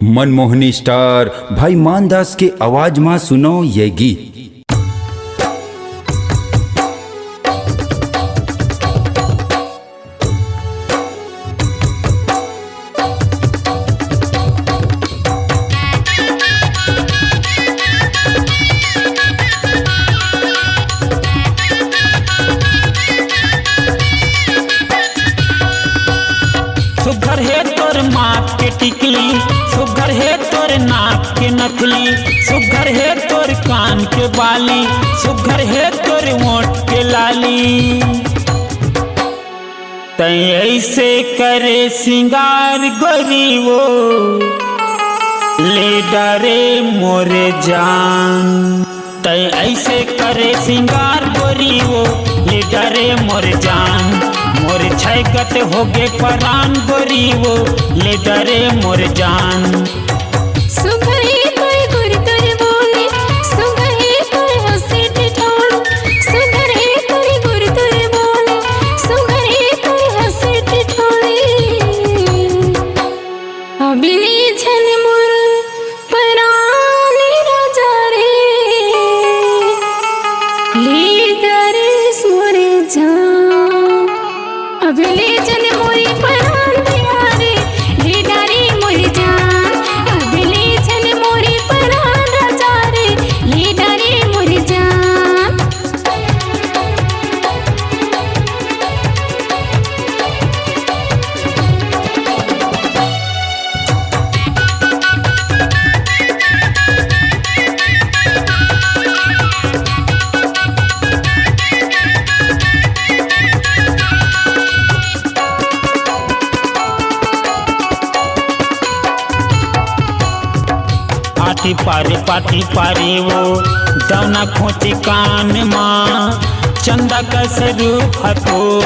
Manmohini star भाई मानदास के आवाज में सुनो ये गीत। सुघर है तोर माथ के टिकली, सुघर है तोर नाक के नथली, सुघर है तोर कान के बाली, सुघर है तोर होंठ के लाली। तै ऐसे करे सिंगार गोरी वो ले डरे मोरे जान। तै ऐसे करे सिंगार गोरी वो ले डरे मोरे जान। मोर छैगत होगे परान गोरी वो ले डरे मोर जान। सुघर है तोर गुर तोर बोले, सुघर है तोर हंसी ठिठोल, सुघर है तोर गुर तोर बोले, सुघर है तोर हंसी ठिठोली। अबिली छन मोर परानी राजा रे ले डरे मोरे जान। अबिली छन मोरी परान दिया रे ले डरे मोरे जान। अबिली छन मोरी परान राजा रे ले डरे मोरे जान। पाटी पारे वो दौना खोटे कान माँ। चंदा का स्वरूप हतोर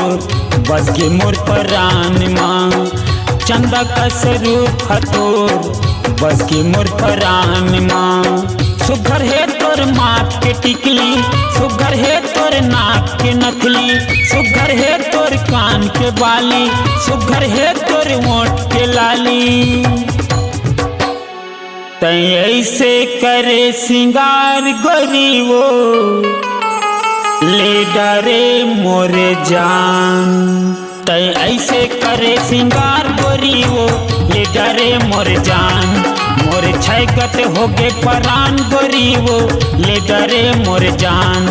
बस के मोर परान माँ। चंदा का स्वरूप हतोर बस के मोर परान माँ। सुघर है तोर माथ के टिकली, सुघर है तोर नाक के नथली, सुघर है तोर कान के बाली, सुघर है तोर होंठ के लाली। तै ऐसे करे सिंगार गोरी वो ले डरे मोरे जान। तै ऐसे करे सिंगार गोरी वो ले डरे मोरे जान। मोरे छैगत होगे परान गोरी वो ले डरे मोरे जान।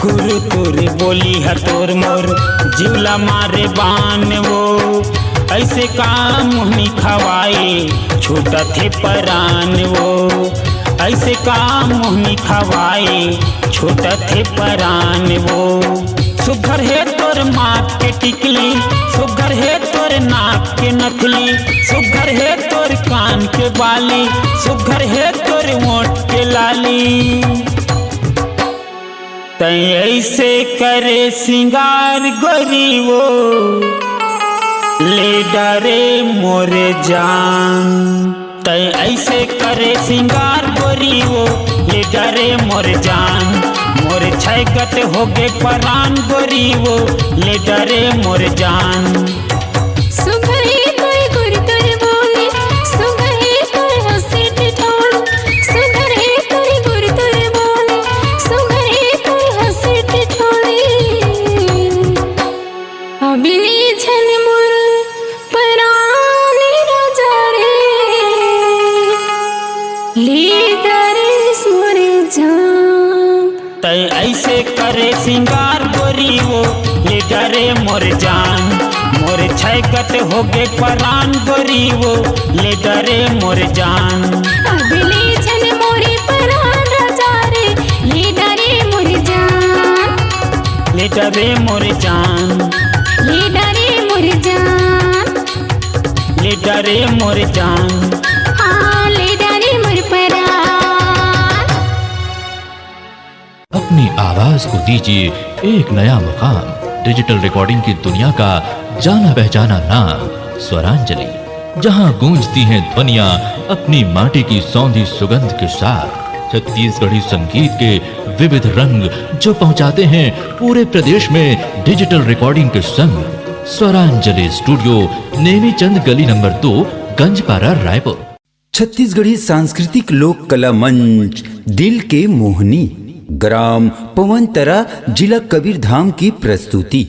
गुरु तोरी बोली है तोर मोर जीवला मारे बान वो। ऐसे काम मुहनी खवाए छोटा थे परान वो। ऐसे काम मुहनी खवाए छोटा थे परान वो। सुघर है तोर माथ के टिकली, सुघर है तोर नाक के नथली, सुघर है तोर तोर कान के बाली, सुघर है तोर मोट के लाली। तै ऐसे करे सिंगार गोरी वो ले डरे मोरे जान। तै ऐसे करे सिंगार गोरी वो ले डरे मोरे जान। मोरे छैगत होगे परान गोरी वो ले डरे मोरे जान। सुघरे तोर गुर तोर बोले, सुघरे तोर हंसी ठिठोल, सुघरे तोर गुर तोर बोले, सुघरे तोर हंसी ठिठोली। अबिली छन मोर परान राजा रे, ले डरे मोरे जान। तै ऐसे करे सिंगार गोरी वो ले डरे मोर जान। मोर छैगत होगे परान गोरी वो ले डरे मोर जान। अबले छन मोरे परान राजा रे, ले डरे मोर जान। ले डरे मोर जान। ले डरे मोर जान। ले डरे मोर जान। हाँ ले डरे मोर परान। अपनी आवाज को दीजिए एक नया मुकाम। डिजिटल रिकॉर्डिंग की दुनिया का जाना पहचाना नाम स्वरांजलि, जहां गूंजती हैं ध्वनियां अपनी माटी की सौंधी सुगंध के साथ। छत्तीसगढ़ी संगीत के विविध रंग जो पहुंचाते हैं पूरे प्रदेश में डिजिटल रिकॉर्डिंग के संग। स्वरांजलि स्टूडियो, नेमीचंद गली नंबर 2, गंजपारा, रायपुर। छत्तीसगढ़ी सांस्कृतिक लोक कला मंच दिल के मोहनी, ग्राम पवनतरा, जिला कबीरधाम की प्रस्तुति।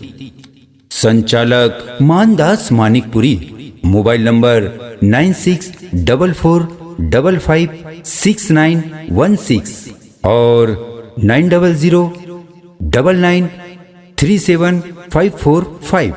संचालक मानदास मानिकपुरी। मोबाइल नंबर 9644556916 और 9009937545।